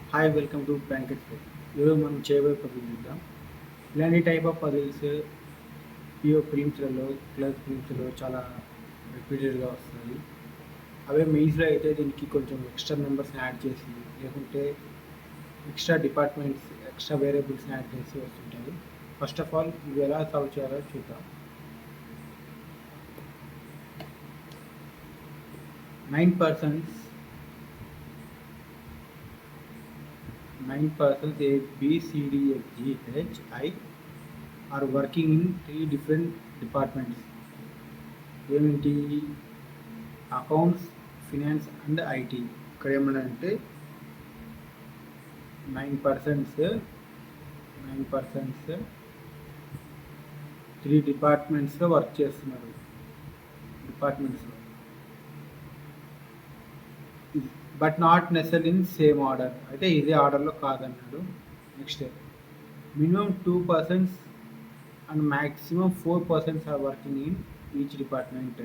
Hi welcome to banquet food. ఈరోజు మనం చేయబోయే పజిల్ చూద్దాం. ఇలాంటి టైప్ ఆఫ్ పజిల్స్ పిఓ ఫిలిమ్స్లలో క్లర్క్ ఫిలిమ్స్లో చాలా రిపీటెడ్గా వస్తాయి. అవే మెయిన్స్లో అయితే దీనికి కొంచెం ఎక్స్ట్రా నెంబర్స్ని యాడ్ చేసి లేకుంటే ఎక్స్ట్రా డిపార్ట్మెంట్స్ ఎక్స్ట్రా వేరియబుల్స్ని యాడ్ చేసి వస్తుంటాయి. ఫస్ట్ ఆఫ్ ఆల్ ఇవి ఎలా సాల్వ్ చేయాలో చూద్దాం. 9% 9% A, B, C, D, F, G, H, I are working in 3 different departments. ఏమిటి? Accounts, finance and IT. ఇక్కడ ఏమన్నారంటే 9% 3 డిపార్ట్మెంట్స్లో వర్క్ చేస్తున్నారు. డిపార్ట్మెంట్స్లో but not necessary in same order. అయితే ఇదే ఆర్డర్లో కాదన్నాడు. Next minimum 2% and maximum 4% are working in each department.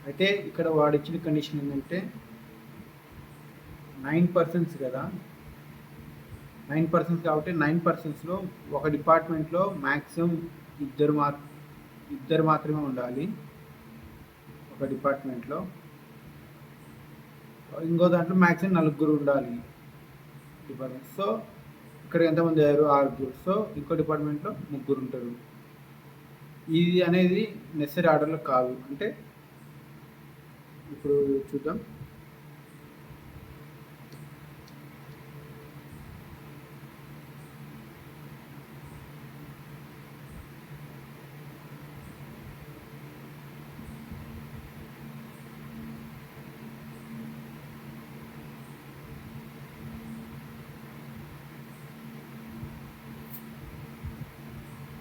అయితే ఇక్కడ వాడు ఇచ్చిన కండిషన్ ఏంటంటే 9% కదా, 9% కాబట్టి 9%లో ఒక డిపార్ట్మెంట్లో మ్యాక్సిమం ఇద్దరు మాత్రమే ఉండాలి. ఒక డిపార్ట్మెంట్లో ఇంకో దాంట్లో మ్యాక్సిమం 4 ఉండాలి డిపార్ట్మెంట్. సో ఇక్కడ ఎంతమంది అయ్యారు? 6. సో ఇంకో డిపార్ట్మెంట్లో 3 ఉంటారు. ఇది అనేది నెసరీ ఆర్డర్లో కాదు. అంటే ఇప్పుడు చూద్దాం.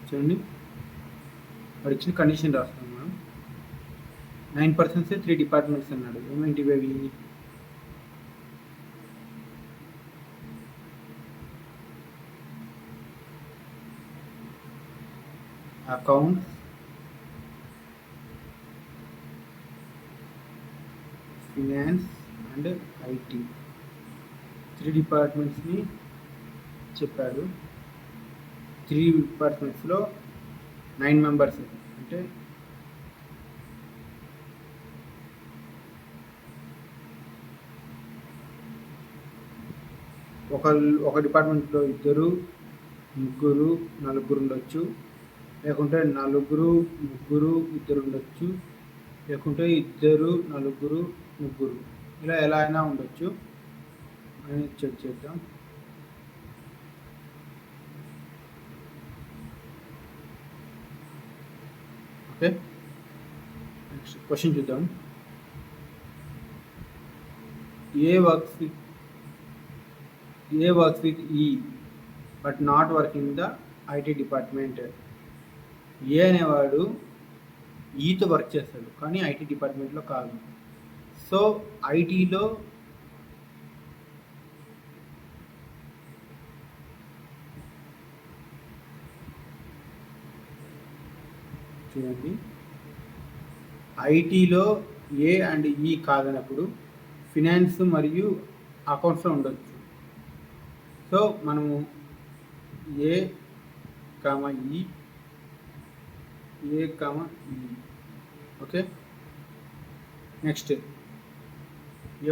చూడండి, వాడు ఇచ్చిన కండిషన్ రాస్తున్నాం మనం. 9% 3 డిపార్ట్మెంట్స్ అన్నాడు. ఏమేంటివి అవి? Accounts, finance and IT. 3 డిపార్ట్మెంట్స్ని చెప్పాడు. 3 డిపార్ట్మెంట్స్లో 9 మెంబర్స్. అంటే ఒక డిపార్ట్మెంట్లో 2, 3, 4 ఉండొచ్చు. లేకుంటే 4, 3, 2 ఉండొచ్చు. లేకుంటే 2, 4, 3 ఇలా ఎలా అయినా ఉండొచ్చు అని చెక్ చేద్దాం. ఓకే, నెక్స్ట్ క్వశ్చన్ చూద్దాం. A works with E but not working the IT department. A అనేవాడు ఈతో వర్క్ చేస్తాడు కానీ ఐటీ డిపార్ట్మెంట్లో కాదు. సో ఐటీలో చూడండి, ఐటీలో ఏ అండ్ ఈ కాదన్నప్పుడు ఫినాన్స్ మరియు అకౌంట్స్లో ఉండొచ్చు. సో మనము A comma E, okay. Next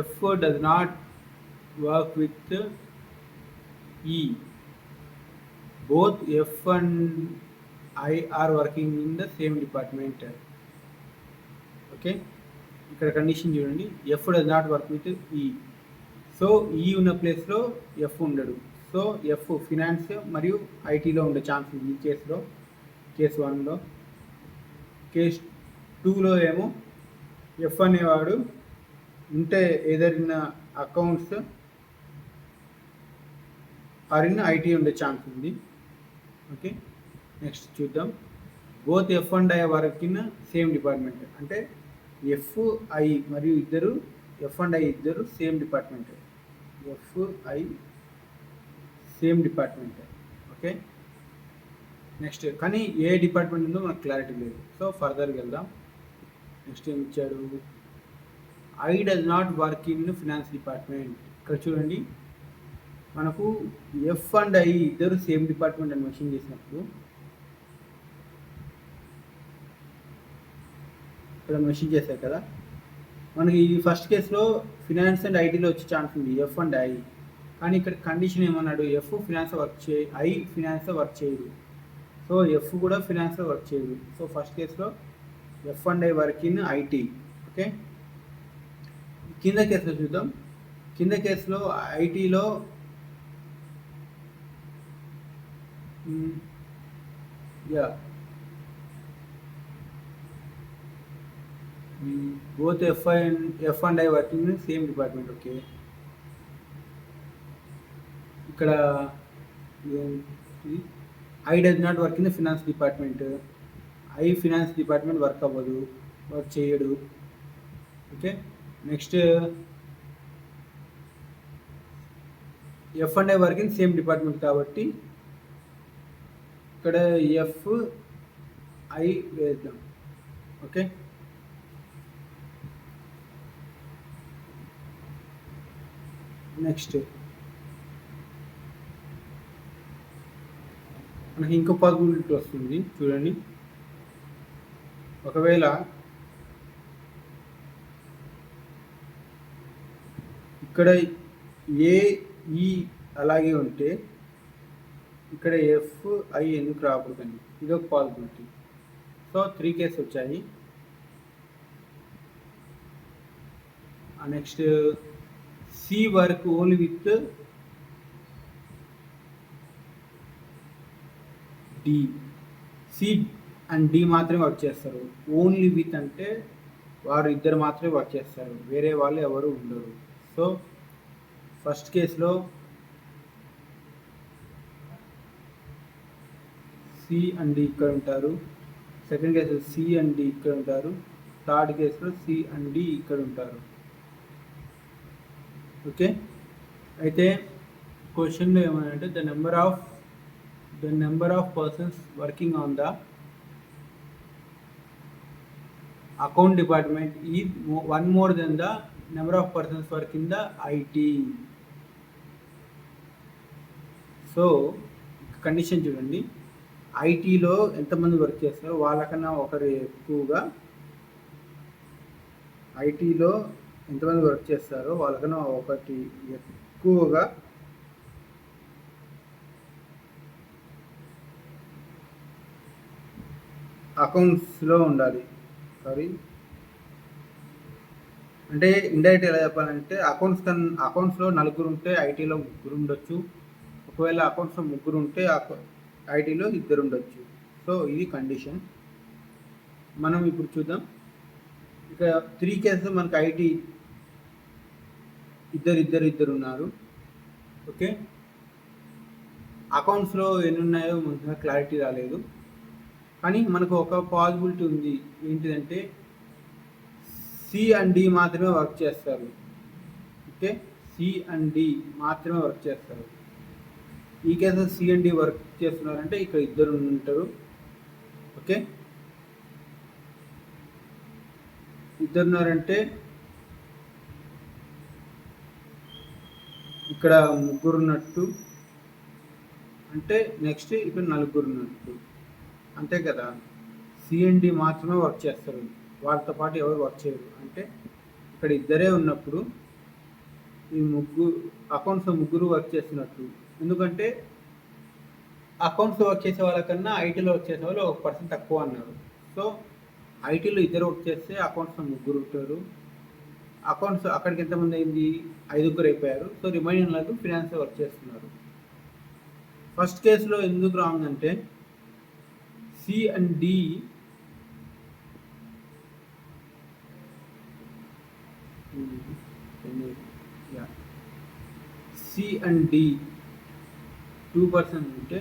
F does not work with E. Both F and I are working in the same department. Okay, ఇక్కడ కండిషన్ చూడండి. F does not work with E. So E ఉన్న ప్లేస్లో F ఉండడు. So F finance మరియు ఐటీలో ఉండే chance ఉంది ఈ కేసులో, కేసు 1లో. కేస్ 2లో ఏమో ఎఫ్ అనేవాడు ఉంటే either in accounts or in IT ఉండే ఛాన్స్ ఉంది. ఓకే, నెక్స్ట్ చూద్దాం. Both F and I work in same department. అంటే ఎఫ్ ఐ మరియు ఎఫ్ అండ్ ఐ ఇద్దరు same department. F I same department. Okay, next కానీ ఏ డిపార్ట్మెంట్ ఉందో మనకు క్లారిటీ లేదు. సో ఫర్దర్కి వెళ్దాం. నెక్స్ట్ ఏం ఇచ్చాడు? I does not work in finance department. ఇక్కడ చూడండి, మనకు ఎఫ్ అండ్ ఐ ఇద్దరు సేమ్ డిపార్ట్మెంట్ అని మెన్షన్ చేసినప్పుడు ఇక్కడ మెన్షన్ చేశారు కదా, మనకి ఈ ఫస్ట్ కేసులో ఫినాన్స్ అండ్ ఐటీలో వచ్చే ఛాన్స్ ఉంది ఎఫ్ అండ్ ఐ. కానీ ఇక్కడ కండిషన్ ఏమన్నాడు, ఎఫ్ ఫినాన్స్ వర్క్ చేయ ఐ ఫినాన్స్ వర్క్ చేయదు. సో ఎఫ్ కూడా ఫినాన్స్ వర్క్ చేయదు. సో ఫస్ట్ కేసులో F and I work in IT. Okay, కింద కేసులో చూద్దాం. కింద కేసులో ఐటీలో యా both F and I working in same department. ఓకే, ఇక్కడ I does not work in the finance department. I finance department work అవ్వదు, వర్క్ చేయడు. Okay, next F and I work in same department కాబట్టి ఇక్కడ ఎఫ్ ఐ వేద్దాం. Okay, next మనకి ఇంకో possibility వస్తుంది చూడండి. ఒకవేళ ఇక్కడ ఏఈ అలాగే ఉంటే ఇక్కడ ఎఫ్ ఐ ఎందుకు రాకూడదండి, ఇది ఒక పాసిబిలిటీ. సో 3 కేసు వచ్చాయి. Next C work only with D. C and D మాత్రమే వర్క్ చేస్తారు. ఓన్లీ విత్ అంటే వారు ఇద్దరు మాత్రమే వర్క్ చేస్తారు, వేరే వాళ్ళు ఎవరు ఉండరు. సో ఫస్ట్ కేసులో సి అండ్ డి ఇక్కడ ఉంటారు, సెకండ్ కేసులో సి అండ్ డి ఇక్కడ ఉంటారు, థర్డ్ కేసులో సి అండ్ డి ఇక్కడ ఉంటారు. ఓకే, అయితే క్వశ్చన్లో ఏమంటే the number of persons working on the account department is one more than the number of persons work in the IT. So condition చూడండి, ఐటీలో ఎంతమంది వర్క్ చేస్తారో వాళ్ళకన్నా ఒకరు ఎక్కువగా, ఐటీలో ఎంతమంది వర్క్ చేస్తారో వాళ్ళకన్నా ఒకటి ఎక్కువగా అకౌంట్స్లో ఉండాలి. సారీ, అంటే ఇండైరెక్ట్ ఎలా చెప్పాలంటే అకౌంట్స్లో 4 ఉంటే ఐటీలో 3 ఉండొచ్చు. ఒకవేళ అకౌంట్స్లో 3 ఉంటే ఐటీలో 2 ఉండొచ్చు. సో ఇది కండిషన్. మనం ఇప్పుడు చూద్దాం. ఇక 3 కేసెస్ మనకు ఐటీ ఇద్దరు ఉన్నారు. ఓకే, అకౌంట్స్లో ఎన్ని ఉన్నాయో మనకు క్లారిటీ రాలేదు. కానీ మనకు ఒక పాసిబిలిటీ ఉంది, ఏంటిదంటే సి అండ్ డి మాత్రమే వర్క్ చేస్తారు. ఓకే, సి అండ్ డి మాత్రమే వర్క్ చేస్తారు. ఈ కేసులో సి అండ్ డి వర్క్ చేస్తున్నారంటే ఇక్కడ 2 ఉంటారు. ఓకే, 2 ఉన్నారంటే ఇక్కడ 3 ఉన్నట్టు, అంటే నెక్స్ట్ ఇక్కడ 4 ఉన్నట్టు, అంతే కదా. సి అండ్ డి మాత్రమే వర్క్ చేస్తారు, వాళ్ళతో పాటు ఎవరు వర్క్ చేయరు. అంటే ఇక్కడ 2 ఉన్నప్పుడు ఈ అకౌంట్స్లో 3 వర్క్ చేస్తున్నట్టు. ఎందుకంటే అకౌంట్స్లో వర్క్ చేసే వాళ్ళకన్నా ఐటీలో వర్క్ చేసే వాళ్ళు 1% తక్కువ అన్నారు. సో ఐటీలో 2 వర్క్ చేస్తే అకౌంట్స్లో 3 ఉంటారు. అకౌంట్స్ అక్కడికి ఎంతమంది అయింది, 5 అయిపోయారు. సో రిమైనింగ్ వాళ్ళు ఫినాన్స్ వర్క్ చేస్తున్నారు. ఫస్ట్ కేసులో ఎందుకు రాంగ్ అంటే C and D C and D 2% ఉంటే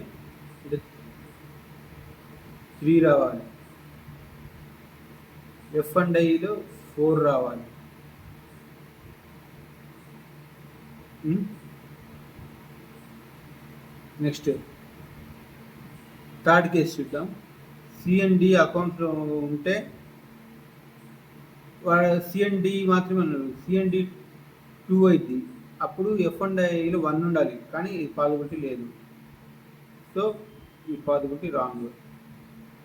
3 రావాలి. ఎఫ్ అండ్ ఐలో 4 రావాలి. నెక్స్ట్ థర్డ్ కేసు చూద్దాం. సి అండ్ డి అకౌంట్లో ఉంటే సి అండ్ డి మాత్రమే ఉన్నారు. సి అండ్ డి 2 అయింది, అప్పుడు ఎఫ్ అండ్ ఐలో 1 ఉండాలి, కానీ ఈ పాసిబిలిటీ లేదు. సో ఈ పాసిబిలిటీ రాంగ్.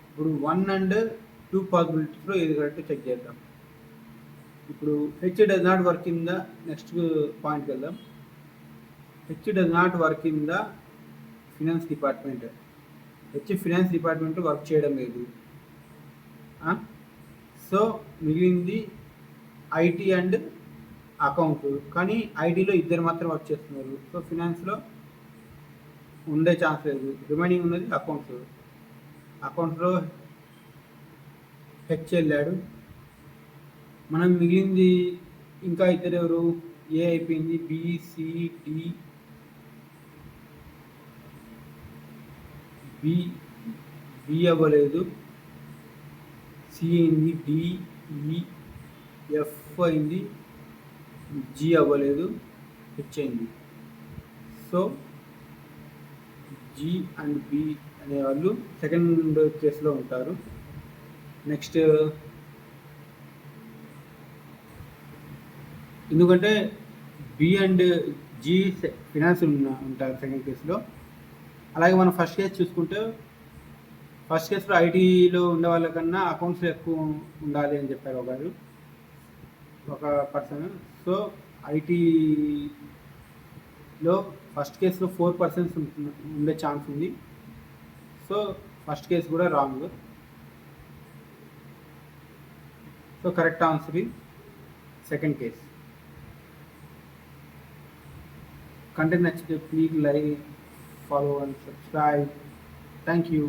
ఇప్పుడు 1 అండ్ 2 పాసిబిలిటీస్లో ఏది కరెక్ట్ చెక్ చేద్దాం. ఇప్పుడు H does not work in the next పాయింట్కి వెళ్దాం. H does not work in the finance department. H finance department work చేయడం లేదు. సో మిగిలింది ఐటీ అండ్ అకౌంట్, కానీ ఐటీలో ఇద్దరు మాత్రం వర్క్ చేస్తున్నారు. సో ఫినాన్స్లో ఉండే ఛాన్స్ లేదు. రిమైనింగ్ ఉన్నది అకౌంట్స్. అకౌంట్స్లో హెచ్ వెళ్ళాడు. మనం మిగిలింది ఇంకా ఇద్దరు ఎవరు? ఏ అయిపోయింది, బిసిడి, బి అవ్వలేదు, సి అయింది, ఎఫ్ అయింది, జి అవ్వలేదు, హెచ్ అయింది. సో జి అండ్ బి అనేవాళ్ళు సెకండ్ కేసులో ఉంటారు. నెక్స్ట్ ఎందుకంటే బి అండ్ జి ఫినాన్స్ ఉంటారు సెకండ్ కేసులో. అలాగే మనం ఫస్ట్ కేసు చూసుకుంటే ఫస్ట్ కేసులో ఐటీలో ఉండే వాళ్ళకన్నా అకౌంట్స్లో ఎక్కువ ఉండాలి అని చెప్పారు ఒక పర్సన్. సో ఐటీలో ఫస్ట్ కేసులో 4% ఉండే ఛాన్స్ ఉంది. సో ఫస్ట్ కేసు కూడా wrong. So correct answer is second case. Content next, please like, follow and subscribe. Thank you.